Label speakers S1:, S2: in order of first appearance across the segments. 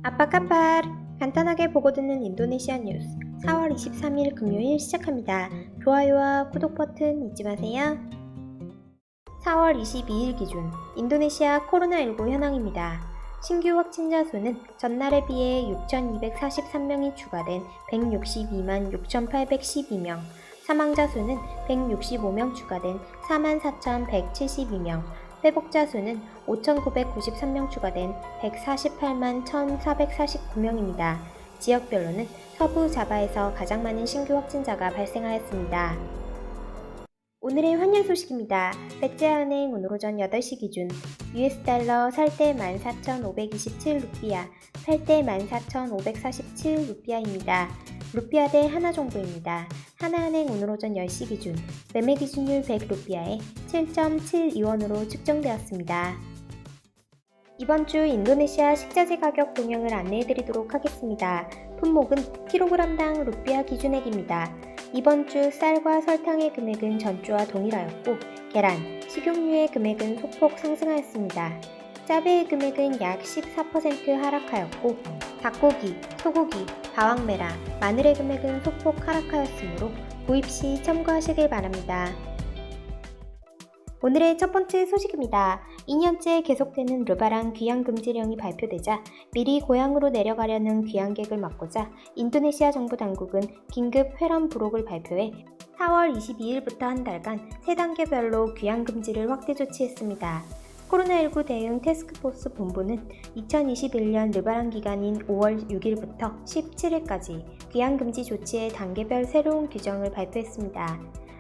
S1: 아빠까빨 간단하게 보고 듣는 인도네시아 뉴스 4월 23일 금요일 시작합니다. 좋아요와 구독 버튼 잊지 마세요. 4월 22일 기준 인도네시아 코로나19 현황입니다. 신규 확진자 수는 전날에 비해 6,243명이 추가된 162만 6,812명, 사망자 수는 165명 추가된 44,172명, 회복자 수는 5,993명 추가된 148만 1,449명입니다. 지역별로는 서부 자바에서 가장 많은 신규 확진자가 발생하였습니다. 오늘의 환율 소식입니다. 배째은행 오늘 오전 8시 기준 US 달러 살 때 14,527 루피아, 팔 때 14,547 루피아입니다. 루피아 대 하나 정도입니다. 하나은행 오늘 오전 10시 기준 매매 기준율 100루피아에 7.72원으로 측정되었습니다. 이번 주 인도네시아 식자재 가격 동향을 안내해드리도록 하겠습니다. 품목은 킬로그램당 루피아 기준액입니다. 이번 주 쌀과 설탕의 금액은 전주와 동일하였고 계란, 식용유의 금액은 소폭 상승하였습니다. 짜배의 금액은 약 14% 하락하였고 닭고기, 소고기, 바왕메라, 마늘의 금액은 소폭 하락하였으므로 구입 시 참고하시길 바랍니다. 오늘의 첫 번째 소식입니다. 2년째 계속되는 르바랑 귀향 금지령이 발표되자 미리 고향으로 내려가려는 귀향객을 막고자 인도네시아 정부 당국은 긴급 회람 부록을 발표해 4월 22일부터 한 달간 3단계별로 귀향 금지를 확대 조치했습니다. 코로나19 대응 태스크포스 본부는 2021년 르바랑 기간인 5월 6일부터 17일까지 귀향 금지 조치의 단계별 새로운 규정을 발표했습니다.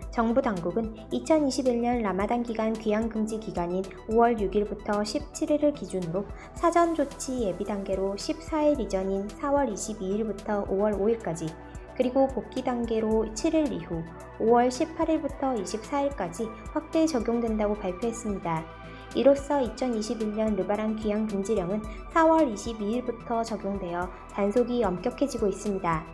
S1: 정부 당국은 2021년 라마단 기간 귀향 금지 기간인 5월 6일부터 17일을 기준으로 사전 조치 예비 단계로 14일 이전인 4월 22일부터 5월 5일까지 그리고 복귀 단계로 7일 이후 5월 18일부터 24일까지 확대 적용된다고 발표했습니다. 이로써 2021년 르바랑 귀향 금지령은 4월 22일부터 적용되어 단속이 엄격해지고 있습니다.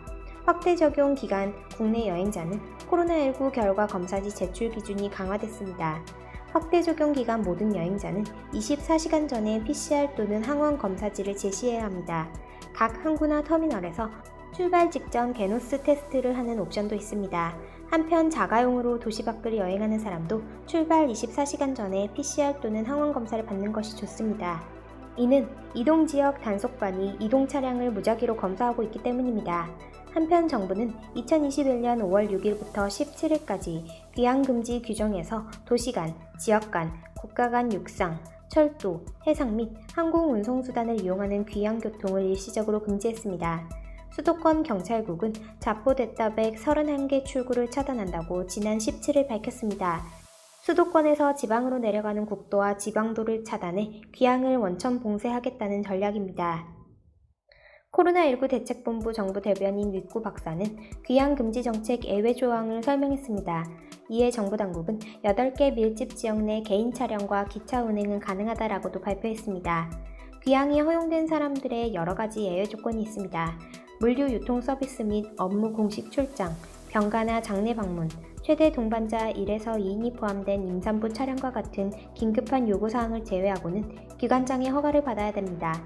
S1: 확대 적용 기간 국내 여행자는 코로나19 결과 검사지 제출 기준이 강화됐습니다. 확대 적용 기간 모든 여행자는 24시간 전에 PCR 또는 항원 검사지를 제시해야 합니다. 각 항구나 터미널에서 출발 직전 게노스 테스트를 하는 옵션도 있습니다. 한편 자가용으로 도시 밖을 여행하는 사람도 출발 24시간 전에 PCR 또는 항원 검사를 받는 것이 좋습니다. 이는 이동지역 단속반이 이동 차량을 무작위로 검사하고 있기 때문입니다. 한편 정부는 2021년 5월 6일부터 17일까지 귀향금지 규정에서 도시 간, 지역 간, 국가 간 육상, 철도, 해상 및 항공 운송수단을 이용하는 귀향교통을 일시적으로 금지했습니다. 수도권 경찰국은 자포대따백 31개 출구를 차단한다고 지난 17일 밝혔습니다. 수도권에서 지방으로 내려가는 국도와 지방도를 차단해 귀향을 원천 봉쇄하겠다는 전략입니다. 코로나19 대책본부 정부 대변인 위꾸 박사는 귀향 금지 정책 예외 조항을 설명했습니다. 이에 정부 당국은 8개 밀집 지역 내 개인 차량과 기차 운행은 가능하다라고도 발표했습니다. 귀향이 허용된 사람들의 여러 가지 예외 조건이 있습니다. 물류 유통 서비스 및 업무 공식 출장, 병가나 장례 방문, 최대 동반자 1에서 2인이 포함된 임산부 차량과 같은 긴급한 요구사항을 제외하고는 기관장의 허가를 받아야 됩니다.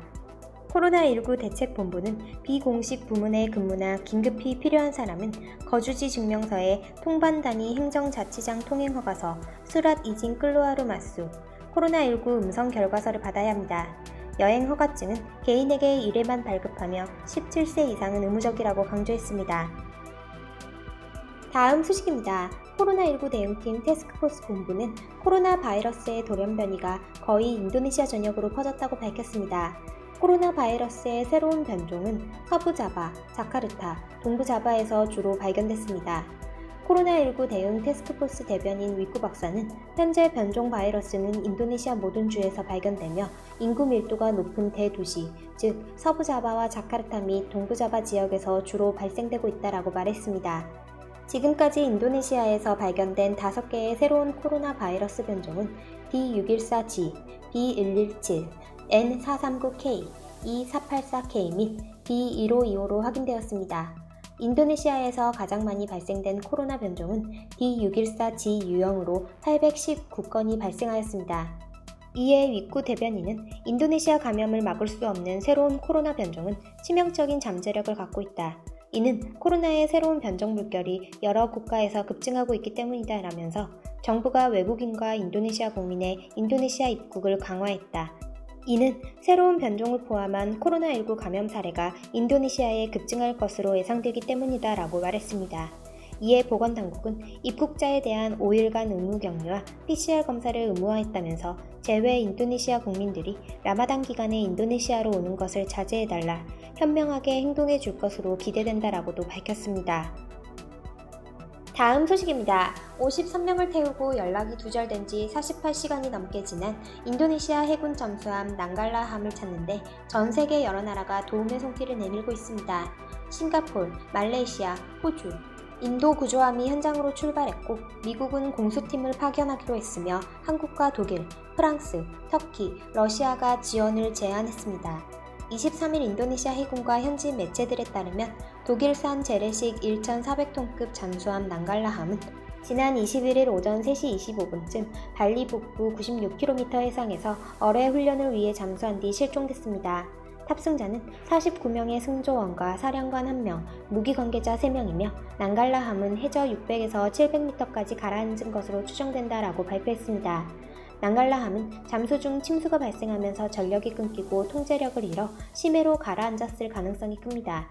S1: 코로나19 대책본부는 비공식 부문의 근무나 긴급히 필요한 사람은 거주지 증명서에 통반단위 행정자치장 통행허가서, 수랏 이진 클루아르 마수, 코로나19 음성 결과서를 받아야 합니다. 여행 허가증은 개인에게 1회만 발급하며 17세 이상은 의무적이라고 강조했습니다. 다음 소식입니다. 코로나19 대응팀 태스크포스 본부는 코로나 바이러스의 돌연변이가 거의 인도네시아 전역으로 퍼졌다고 밝혔습니다. 코로나 바이러스의 새로운 변종은 서부 자바, 자카르타, 동부 자바에서 주로 발견됐습니다. 코로나19 대응 태스크포스 대변인 위꾸 박사는 현재 변종 바이러스는 인도네시아 모든 주에서 발견되며 인구 밀도가 높은 대도시, 즉 서부 자바와 자카르타 및 동부 자바 지역에서 주로 발생되고 있다라고 말했습니다. 지금까지 인도네시아에서 발견된 5개의 새로운 코로나 바이러스 변종은 B614G, B117, N439K, E484K 및 B1525로 확인되었습니다. 인도네시아에서 가장 많이 발생된 코로나 변종은 B614G 유형으로 819건이 발생하였습니다. 이에 위쿠 대변인은 인도네시아 감염을 막을 수 없는 새로운 코로나 변종은 치명적인 잠재력을 갖고 있다. 이는 코로나의 새로운 변종 물결이 여러 국가에서 급증하고 있기 때문이다라면서 정부가 외국인과 인도네시아 국민의 인도네시아 입국을 강화했다. 이는 새로운 변종을 포함한 코로나19 감염 사례가 인도네시아에 급증할 것으로 예상되기 때문이다라고 말했습니다. 이에 보건당국은 입국자에 대한 5일간 의무 격리와 PCR 검사를 의무화했다면서 제외 인도네시아 국민들이 라마단 기간에 인도네시아로 오는 것을 자제해달라 현명하게 행동해 줄 것으로 기대된다라고도 밝혔습니다. 다음 소식입니다. 53명을 태우고 연락이 두절된 지 48시간이 넘게 지난 인도네시아 해군 잠수함 난갈라함을 찾는데 전 세계 여러 나라가 도움의 손길을 내밀고 있습니다. 싱가포르, 말레이시아, 호주, 인도 구조함이 현장으로 출발했고 미국은 공수팀을 파견하기로 했으며 한국과 독일, 프랑스, 터키, 러시아가 지원을 제안했습니다. 23일 인도네시아 해군과 현지 매체들에 따르면 독일산 재래식 1,400톤급 잠수함 난갈라함은 지난 21일 오전 3시 25분쯤 발리 북부 96km 해상에서 어뢰 훈련을 위해 잠수한 뒤 실종됐습니다. 탑승자는 49명의 승조원과 사령관 1명, 무기 관계자 3명이며 난갈라함은 해저 600에서 700m까지 가라앉은 것으로 추정된다라고 발표했습니다. 난갈라함은 잠수 중 침수가 발생하면서 전력이 끊기고 통제력을 잃어 심해로 가라앉았을 가능성이 큽니다.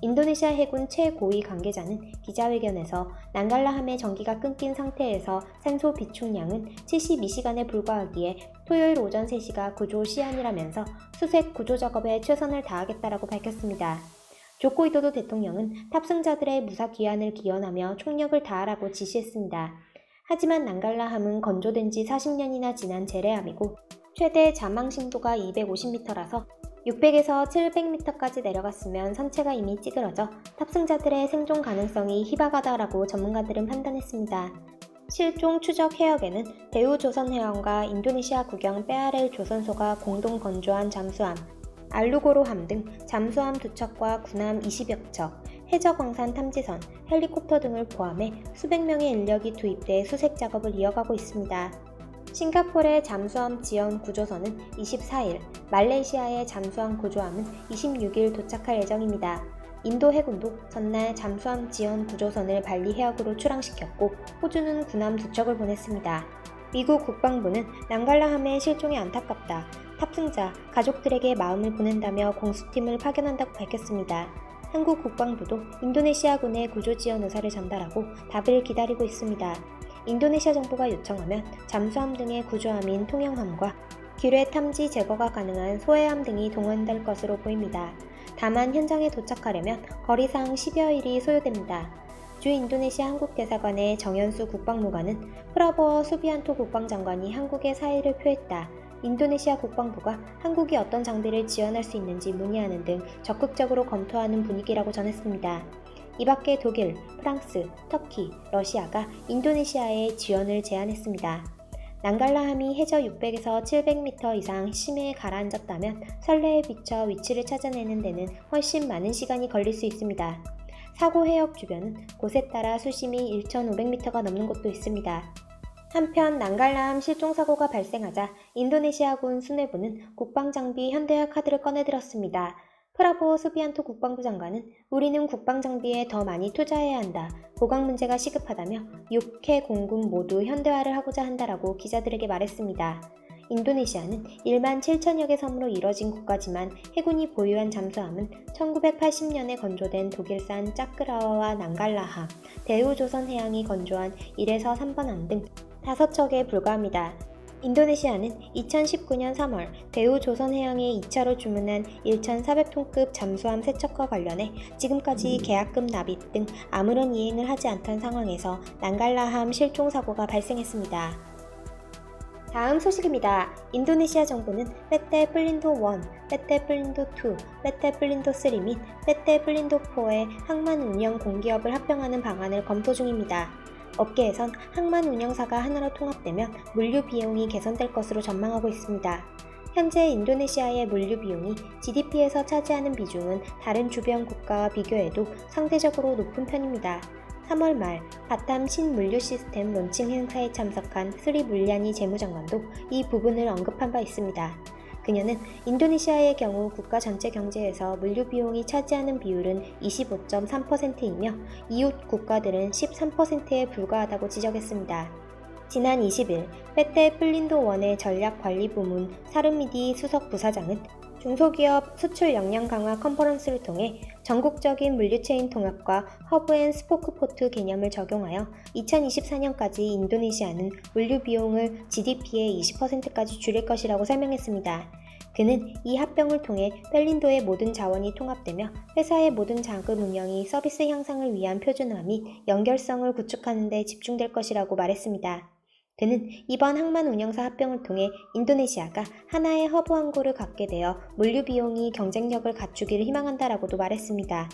S1: 인도네시아 해군 최고위 관계자는 기자회견에서 난갈라함의 전기가 끊긴 상태에서 산소 비축량은 72시간에 불과하기에 토요일 오전 3시가 구조 시한이라면서 수색 구조 작업에 최선을 다하겠다라고 밝혔습니다. 조코 위도도 대통령은 탑승자들의 무사 귀환을 기원하며 총력을 다하라고 지시했습니다. 하지만 난갈라함은 건조된 지 40년이나 지난 재래함이고 최대 자망 심도가 250m라서 600에서 700m까지 내려갔으면 선체가 이미 찌그러져 탑승자들의 생존 가능성이 희박하다라고 전문가들은 판단했습니다. 실종 추적 해역에는 대우조선해양과 인도네시아 국영 빼아렐 조선소가 공동 건조한 잠수함, 알루고로함 등 잠수함 2척과 군함 20여 척, 해저광산 탐지선, 헬리콥터 등을 포함해 수백 명의 인력이 투입돼 수색 작업을 이어가고 있습니다. 싱가포르의 잠수함 지원 구조선은 24일, 말레이시아의 잠수함 구조함은 26일 도착할 예정입니다. 인도 해군도 전날 잠수함 지원 구조선을 발리 해역으로 출항시켰고 호주는 군함 2척을 보냈습니다. 미국 국방부는 난갈라함의 실종이 안타깝다. 탑승자, 가족들에게 마음을 보낸다며 공수팀을 파견한다고 밝혔습니다. 한국 국방부도 인도네시아군의 구조 지원 의사를 전달하고 답을 기다리고 있습니다. 인도네시아 정부가 요청하면 잠수함 등의 구조함인 통영함과 기뢰 탐지 제거가 가능한 소해함 등이 동원될 것으로 보입니다. 다만 현장에 도착하려면 거리상 10여일이 소요됩니다. 주 인도네시아 한국대사관의 정연수 국방무관은 프라보어 수비안토 국방장관이 한국에 사의를 표했다. 인도네시아 국방부가 한국이 어떤 장비를 지원할 수 있는지 문의하는 등 적극적으로 검토하는 분위기라고 전했습니다. 이 밖에 독일, 프랑스, 터키, 러시아가 인도네시아에 지원을 제안했습니다. 난갈라함이 해저 600에서 700m 이상 심해에 가라앉았다면 선래에 비춰 위치를 찾아내는 데는 훨씬 많은 시간이 걸릴 수 있습니다. 사고 해역 주변은 곳에 따라 수심이 1,500m가 넘는 곳도 있습니다. 한편 난갈라함 실종사고가 발생하자 인도네시아군 수뇌부는 국방장비 현대화 카드를 꺼내들었습니다. 프라보 수비안토 국방부 장관은 우리는 국방장비에 더 많이 투자해야 한다. 보강 문제가 시급하다며 6해 공군 모두 현대화를 하고자 한다라고 기자들에게 말했습니다. 인도네시아는 1만 7천여 개 섬으로 이뤄진 국가지만 해군이 보유한 잠수함은 1980년에 건조된 독일산 짜크라와와 난갈라함, 대우조선해양이 건조한 1에서 3번함 등 5척에 불과합니다. 인도네시아는 2019년 3월 대우조선해양에 2차로 주문한 1,400톤급 잠수함 3척과 관련해 지금까지 계약금 납입 등 아무런 이행을 하지 않던 상황에서 난갈라함 실종사고가 발생했습니다. 다음 소식입니다. 인도네시아 정부는 빼떼 플린도 1, 빼떼 플린도 2, 빼떼 플린도 3 및 빼떼 플린도 4의 항만 운영 공기업을 합병하는 방안을 검토 중입니다. 업계에선 항만 운영사가 하나로 통합되면 물류 비용이 개선될 것으로 전망하고 있습니다. 현재 인도네시아의 물류 비용이 GDP에서 차지하는 비중은 다른 주변 국가와 비교해도 상대적으로 높은 편입니다. 3월 말 바탐 신물류 시스템 론칭 행사에 참석한 스리 물리아니 재무장관도 이 부분을 언급한 바 있습니다. 그녀는 인도네시아의 경우 국가 전체 경제에서 물류 비용이 차지하는 비율은 25.3%이며 이웃 국가들은 13%에 불과하다고 지적했습니다. 지난 20일 페테 플린도 원의 전략관리부문 사르미디 수석 부사장은 중소기업 수출 역량 강화 컨퍼런스를 통해 전국적인 물류체인 통합과 허브 앤 스포크 포트 개념을 적용하여 2024년까지 인도네시아는 물류 비용을 GDP의 20%까지 줄일 것이라고 설명했습니다. 그는 이 합병을 통해 펠린도의 모든 자원이 통합되며 회사의 모든 자금 운영이 서비스 향상을 위한 표준화 및 연결성을 구축하는 데 집중될 것이라고 말했습니다. 그는 이번 항만 운영사 합병을 통해 인도네시아가 하나의 허브 항구를 갖게 되어 물류 비용이 경쟁력을 갖추기를 희망한다라고도 말했습니다.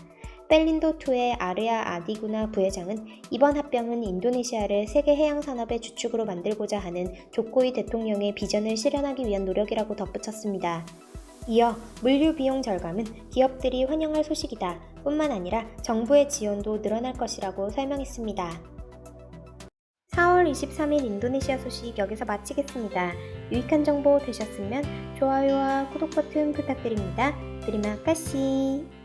S1: 펠린도2의 아르야 아디구나 부회장은 이번 합병은 인도네시아를 세계 해양 산업의 주축으로 만들고자 하는 조코이 대통령의 비전을 실현하기 위한 노력이라고 덧붙였습니다. 이어 물류 비용 절감은 기업들이 환영할 소식이다. 뿐만 아니라 정부의 지원도 늘어날 것이라고 설명했습니다. 4월 23일 인도네시아 소식 여기서 마치겠습니다. 유익한 정보 되셨으면 좋아요와 구독 버튼 부탁드립니다. 드리마 카시.